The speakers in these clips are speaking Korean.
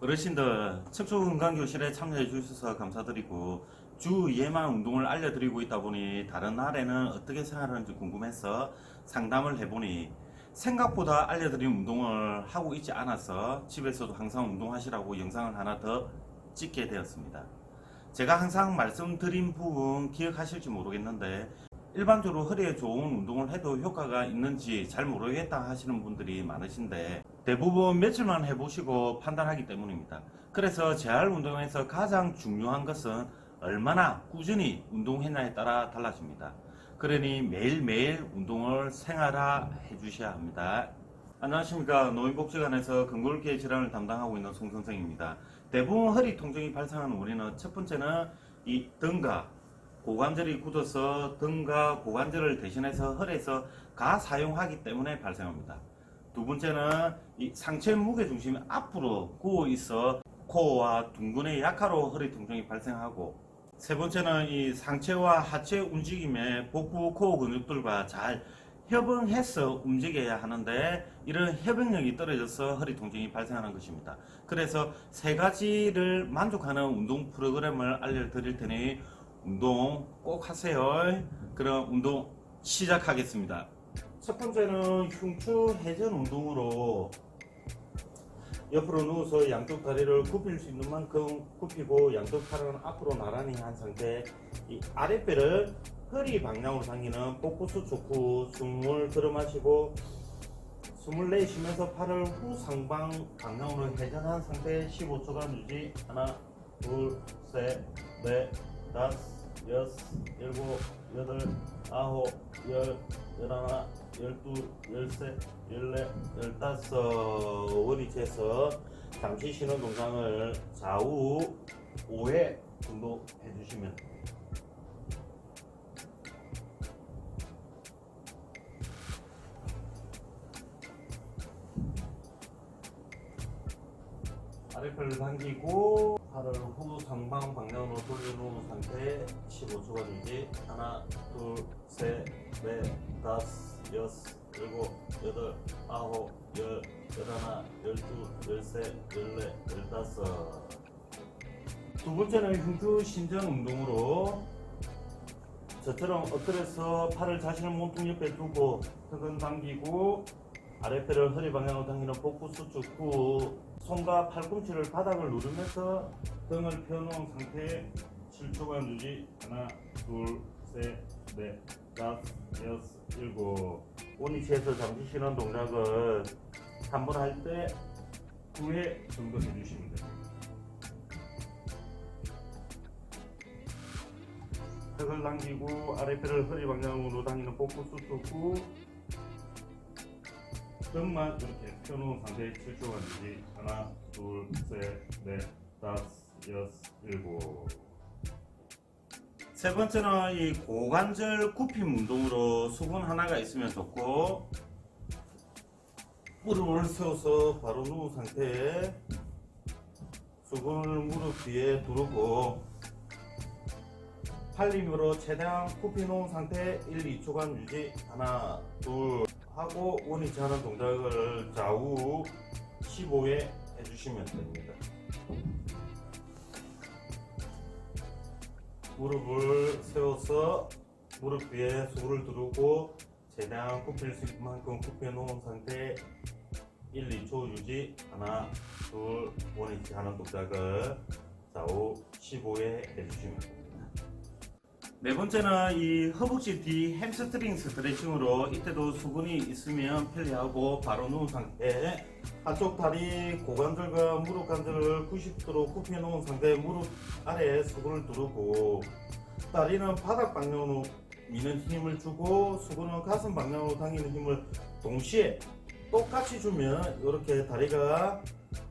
어르신들 척추건강교실에 참여해 주셔서 감사드리고 주 2회만 운동을 알려드리고 있다 보니 다른 날에는 어떻게 생활하는지 궁금해서 상담을 해보니 생각보다 알려드린 운동을 하고 있지 않아서 집에서도 항상 운동하시라고 영상을 하나 더 찍게 되었습니다. 제가 항상 말씀드린 부분 기억하실지 모르겠는데 일반적으로 허리에 좋은 운동을 해도 효과가 있는지 잘 모르겠다 하시는 분들이 많으신데 대부분 며칠만 해보시고 판단하기 때문입니다. 그래서 재활 운동에서 가장 중요한 것은 얼마나 꾸준히 운동했냐에 따라 달라집니다. 그러니 매일매일 운동을 생활화 해주셔야 합니다. 안녕하십니까. 노인복지관에서 근골계 질환을 담당하고 있는 송 선생입니다. 대부분 허리 통증이 발생하는 원인은 첫 번째는 이 등과 고관절이 굳어서 등과 고관절을 대신해서 허리에서 가사용하기 때문에 발생합니다. 두 번째는 이 상체 무게중심이 앞으로 구워 있어 코어와 둥근의 약화로 허리 통증이 발생하고, 세 번째는 이 상체와 하체 움직임에 복부 코어 근육들과 잘 협응해서 움직여야 하는데 이런 협응력이 떨어져서 허리 통증이 발생하는 것입니다. 그래서 세 가지를 만족하는 운동 프로그램을 알려드릴 테니 운동 꼭 하세요. 그럼 운동 시작하겠습니다. 첫 번째는 흉추 회전 운동으로 옆으로 누워서 양쪽 다리를 굽힐 수 있는 만큼 굽히고 양쪽 팔은 앞으로 나란히 한 상태, 이 아랫배를 허리 방향으로 당기는 복부수 촉구. 숨을 들어 마시고 숨을 내쉬면서 팔을 후상방 방향으로 회전한 상태 15초간 유지. 하나, 둘, 셋, 넷, 다섯, 여섯, 일곱, 여덟, 아홉, 열, 열하나, 열둘, 열셋, 열넷, 열다섯. 원위치에서 잠시 쉬는 동작을 좌우 5회 정도 해주시면 됩니다. 아랫배를 당기고 팔을 후 상방 방향으로 돌려놓은 상태 15초간 유지. 하나, 둘, 셋, 넷, 다섯, 여섯, 일곱, 여덟, 아홉, 열, 열하나, 열둘, 열셋, 열넷, 열다섯. 두 번째는 흉추 신전 운동으로 저처럼 엎드려서 팔을 자신의 몸통 옆에 두고 턱은 당기고 아랫배를 허리 방향으로 당기는 복부 수축 후 손과 팔꿈치를 바닥을 누르면서 등을 펴놓은 상태에 7초간 유지. 하나, 둘, 셋, 넷, 다섯, 여섯, 일곱. 원위치에서 잠시 쉬는 동작을 한 번 할 때 9회 정도 해주시면 됩니다. 턱을 당기고 아랫배를 허리 방향으로 당기는 복부 수축 후 등만 이렇게 펴놓은 상태에 7초간 유지. 하나, 둘, 셋, 넷, 다섯, 여섯, 일곱. 세 번째는 이 고관절 굽힘 운동으로 수건 하나가 있으면 좋고, 무릎을 세워서 바로 누운 상태에 수건을 무릎 뒤에 두르고 팔 힘으로 최대한 굽혀 놓은 상태 1, 2초간 유지. 하나, 둘 하고 원위치 하는 동작을 좌우 15회 해주시면 됩니다. 무릎을 세워서 무릎 위에 수건을 두르고 최대한 굽힐 수 있는 만큼 굽혀 놓은 상태 1, 2초 유지. 하나, 둘 원위치 하는 동작을 좌우 15회 해주시면 됩니다. 네 번째는 이 허벅지 뒤 햄스트링 스트레칭으로 이때도 수건이 있으면 편리하고 바로 누운 상태 한쪽 다리 고관절과 무릎 관절을 90도로 굽혀 놓은 상태 무릎 아래에 수건을 두르고 다리는 바닥 방향으로 미는 힘을 주고 수건은 가슴 방향으로 당기는 힘을 동시에 똑같이 주면 이렇게 다리가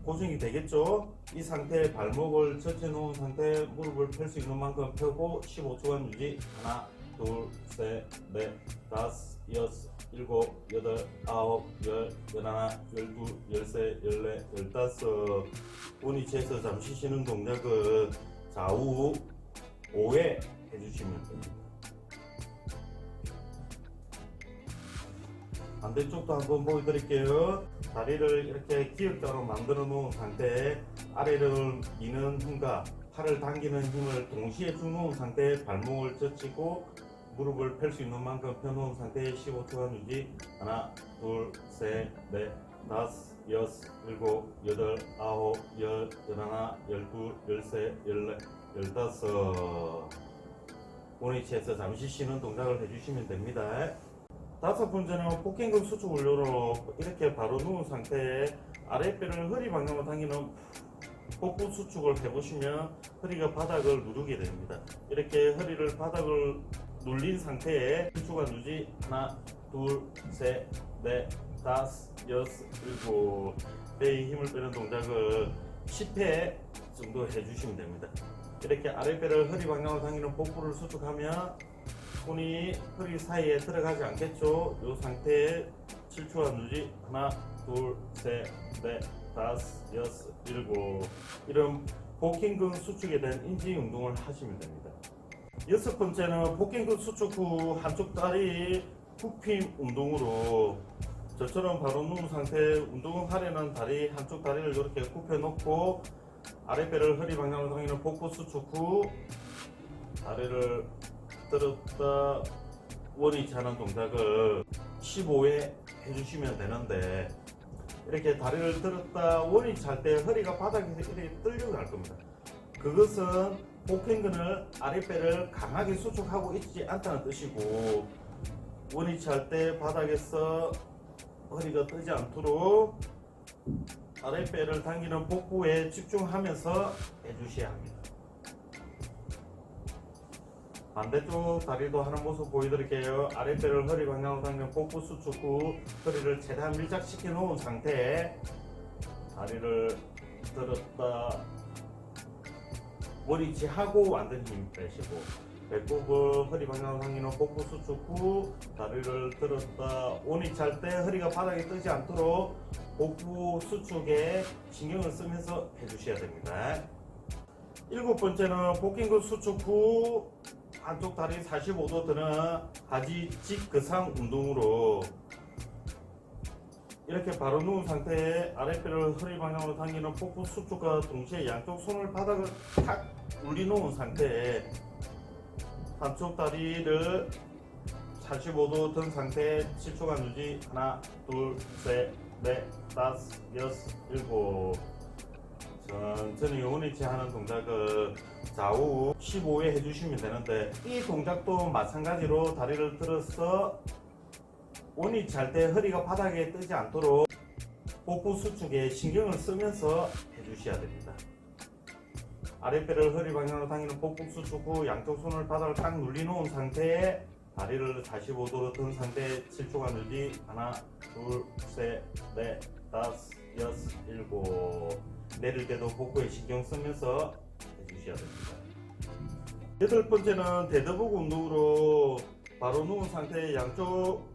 고정이 되겠죠. 이 상태에 발목을 젖혀 놓은 상태에 무릎을 펼 수 있는 만큼 펴고 15초간 유지. 하나, 둘, 셋, 넷, 다섯, 여섯, 일곱, 여덟, 아홉, 열, 열하나, 열둘, 열셋, 열넷, 열다섯. 원위치에서 잠시 쉬는 동작을 좌우 5회 해주시면 됩니다. 반대쪽도 한번 보여드릴게요. 다리를 이렇게 기역자로 만들어 놓은 상태에 아래를 미는 힘과 팔을 당기는 힘을 동시에 주놓은 상태에 발목을 젖히고 무릎을 펼 수 있는 만큼 펴놓은 상태에 15초간 유지. 하나, 둘, 셋, 넷, 다섯, 여섯, 일곱, 여덟, 아홉, 열, 열하나, 열둘, 열세, 열네, 열다섯. 원위치에서 잠시 쉬는 동작을 해주시면 됩니다. 다섯 번째는 복근근 수축 훈련으로 이렇게 바로 누운 상태에 아랫배를 허리 방향으로 당기는 복부 수축을 해보시면 허리가 바닥을 누르게 됩니다. 이렇게 허리를 바닥을 눌린 상태에 1초간 유지. 하나, 둘, 셋, 넷, 다섯, 여섯, 일곱. 배에 힘을 빼는 동작을 10회 정도 해주시면 됩니다. 이렇게 아랫배를 허리 방향으로 당기는 복부를 수축하면 손이 허리 사이에 들어가지 않겠죠. 이 상태에 7초간 유지. 하나, 둘, 셋, 넷, 다섯, 여섯, 일곱. 이런 복근근 수축에 대한 인지 운동을 하시면 됩니다. 여섯 번째는 복근근 수축 후 한쪽 다리 굽힘 운동으로 저처럼 바로 누운 상태에 운동을 하려는 다리 한쪽 다리를 이렇게 굽혀 놓고 아랫배를 허리 방향으로 당기는 복부 수축 후 다리를 들었다 원위치 하는 동작을 15회 해주시면 되는데, 이렇게 다리를 들었다 원위치 할 때 허리가 바닥에서 이렇게 떨려갈 겁니다. 그것은 복근근을 아랫배를 강하게 수축하고 있지 않다는 뜻이고, 원위치 할 때 바닥에서 허리가 뜨지 않도록 아랫배를 당기는 복부에 집중하면서 해주셔야 합니다. 반대쪽 다리도 하는 모습 보여드릴게요. 아랫배를 허리 방향으로 당기는 복부 수축 후 허리를 최대한 밀착시켜 놓은 상태에 다리를 들었다 원위치하고 완전 힘 빼시고, 배꼽을 허리 방향으로 당기는 복부 수축 후 다리를 들었다 원위치 할 때 허리가 바닥에 뜨지 않도록 복부 수축에 신경을 쓰면서 해주셔야 됩니다. 일곱 번째는 복근근 수축 후 한쪽 다리 45도 드는 하지 직거상 운동으로 이렇게 바로 누운 상태에 아랫배를 허리 방향으로 당기는 복부 수축과 동시에 양쪽 손을 바닥을 탁 눌리놓은 상태에 한쪽 다리를 45도 든 상태에 7초간 유지. 하나, 둘, 셋, 넷, 다섯, 여섯, 일곱. 천천히 원위치 하는 동작을 좌우 15회 해주시면 되는데, 이 동작도 마찬가지로 다리를 들어서 원위치 할 때 허리가 바닥에 뜨지 않도록 복부 수축에 신경을 쓰면서 해주셔야 됩니다. 아랫배를 허리 방향으로 당기는 복부 수축 후 양쪽 손을 바닥을 딱 눌리놓은 상태에 다리를 45도로 든 상태에 7초간 유지. 하나, 둘, 셋, 넷, 다섯, 여섯, 일곱. 내릴 때도 복부에 신경 쓰면서 해주셔야 됩니다. 여덟 번째는 데드버그 운동으로 바로 누운 상태에 양쪽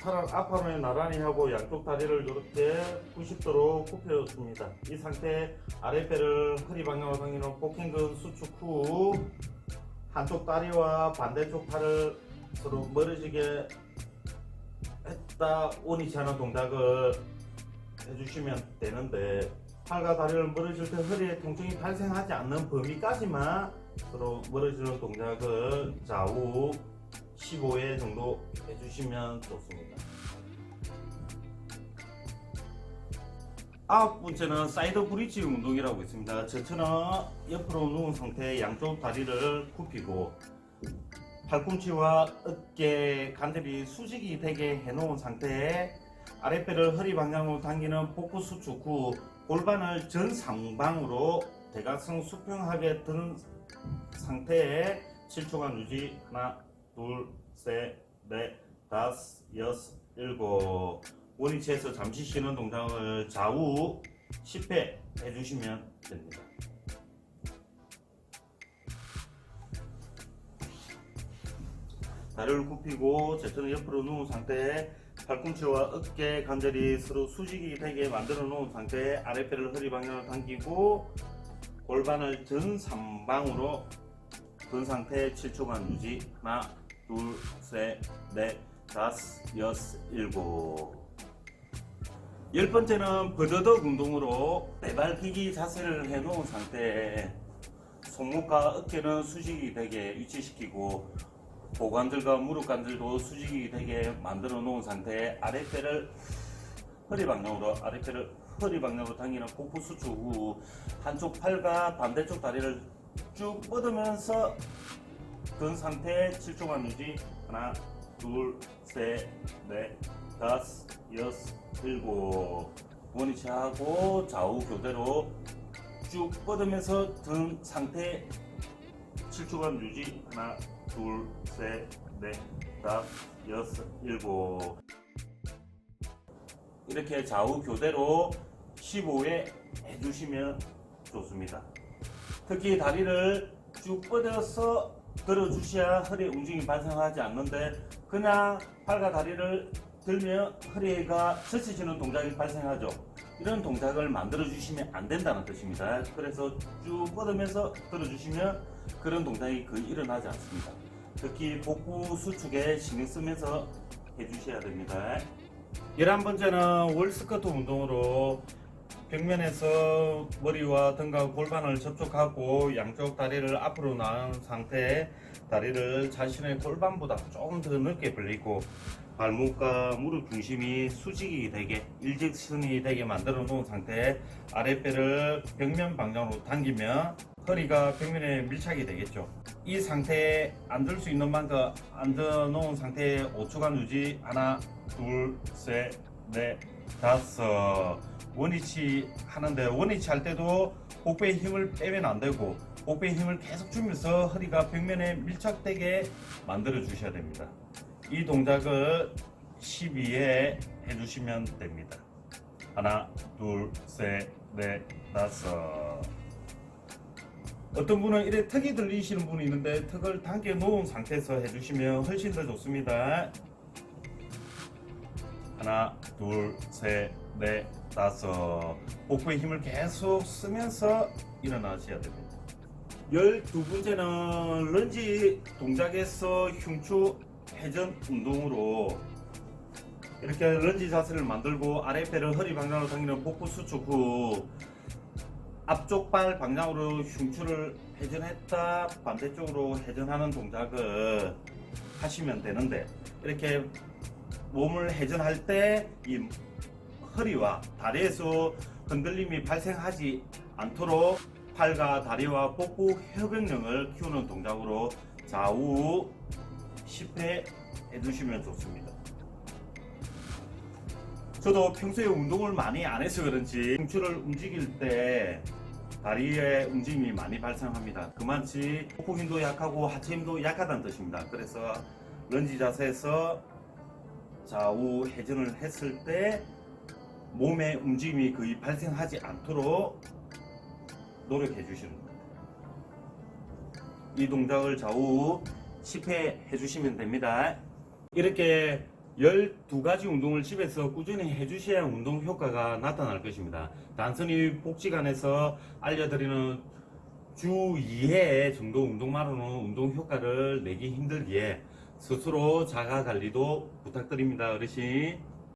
팔을 앞으로 나란히 하고 양쪽 다리를 이렇게 90도로 굽혀줍니다. 이 상태에 아랫배를 허리 방향으로 당기는 복근근 수축 후 한쪽 다리와 반대쪽 팔을 서로 멀어지게 했다 원위치 하는 동작을 해주시면 되는데, 팔과 다리를 멀어질 때 허리에 통증이 발생하지 않는 범위까지만 서로 멀어지는 동작을 좌우 15회 정도 해주시면 좋습니다. 아홉 번째는 사이드 브릿지 운동이라고 있습니다. 저처럼 옆으로 누운 상태에 양쪽 다리를 굽히고 팔꿈치와 어깨 간절히 수직이 되게 해놓은 상태에 아랫배를 허리 방향으로 당기는 복부 수축 후 골반을 전상방으로 대각선 수평하게 든 상태에 7초간 유지. 하나, 둘, 셋, 넷, 다섯, 여섯, 일곱. 원위치에서 잠시 쉬는 동작을 좌우 10회 해주시면 됩니다. 다리를 굽히고 제처럼 옆으로 누운 상태에 팔꿈치와 어깨 관절이 서로 수직이 되게 만들어 놓은 상태에 아랫배를 허리 방향으로 당기고 골반을 전상방으로 든 상태에 7초간 유지. 하나, 둘, 셋, 넷, 다섯, 여섯, 일곱. 10번째는 버더덕 운동으로 내발기기 자세를 해놓은 상태에 손목과 어깨는 수직이 되게 위치시키고 고관절과 무릎관절도 수직이 되게 만들어 놓은 상태에 아랫배를 허리 방향으로 당기는 복부 수축 후 한쪽 팔과 반대쪽 다리를 쭉 뻗으면서 든 상태에 7초간 유지. 하나, 둘, 셋, 넷, 다섯, 여섯, 일곱. 원위치 하고 좌우 교대로 쭉 뻗으면서 든 상태 7초간 유지. 하나, 둘, 셋, 넷, 다섯, 여섯, 일곱. 이렇게 좌우 교대로 15회 해주시면 좋습니다. 특히 다리를 쭉 뻗어서 들어주셔야 허리 움직임이 발생하지 않는데 그냥 팔과 다리를 들면 허리가 젖혀지는 동작이 발생하죠. 이런 동작을 만들어 주시면 안 된다는 뜻입니다. 그래서 쭉 뻗으면서 들어주시면 그런 동작이 거의 일어나지 않습니다. 특히 복부 수축에 신경 쓰면서 해주셔야 됩니다. 11번째는 월스쿼트 운동으로 벽면에서 머리와 등과 골반을 접촉하고 양쪽 다리를 앞으로 나은 상태에 다리를 자신의 골반보다 조금 더 넓게 벌리고 발목과 무릎 중심이 수직이 되게 일직선이 되게 만들어 놓은 상태에 아랫배를 벽면 방향으로 당기면 허리가 벽면에 밀착이 되겠죠. 이 상태에 앉을 수 있는 만큼 앉아 놓은 상태에 5초간 유지. 하나, 둘, 셋, 넷, 다섯. 원위치 하는데 원위치 할 때도 복부에 힘을 빼면 안 되고 복부에 힘을 계속 주면서 허리가 벽면에 밀착되게 만들어 주셔야 됩니다. 이 동작을 12회 해주시면 됩니다. 하나, 둘, 셋, 넷, 다섯. 어떤 분은 이렇게 턱이 들리시는 분이 있는데 턱을 당겨 놓은 상태에서 해주시면 훨씬 더 좋습니다. 하나, 둘, 셋, 넷, 다섯. 복부에 힘을 계속 쓰면서 일어나셔야 됩니다. 12번째는 런지 동작에서 흉추 회전 운동으로 이렇게 런지 자세를 만들고 아랫배를 허리 방향으로 당기는 복부 수축 후 앞쪽 발 방향으로 흉추를 회전했다 반대쪽으로 회전하는 동작을 하시면 되는데 이렇게 몸을 회전할 때 이 허리와 다리에서 흔들림이 발생하지 않도록 팔과 다리와 복부 협응력을 키우는 동작으로 좌우 10회 해주시면 좋습니다. 저도 평소에 운동을 많이 안 해서 그런지 흉추를 움직일 때 다리의 움직임이 많이 발생합니다. 그만치 복부 힘도 약하고 하체 힘도 약하다는 뜻입니다. 그래서 런지 자세에서 좌우 회전을 했을 때 몸의 움직임이 거의 발생하지 않도록 노력해 주시는 겁니다. 이 동작을 좌우 10회 해주시면 됩니다. 이렇게 12가지 운동을 집에서 꾸준히 해주셔야 운동 효과가 나타날 것입니다. 단순히 복지관에서 알려드리는 주 2회 정도 운동만으로는 운동 효과를 내기 힘들기에 스스로 자가 관리도 부탁드립니다. 어르신.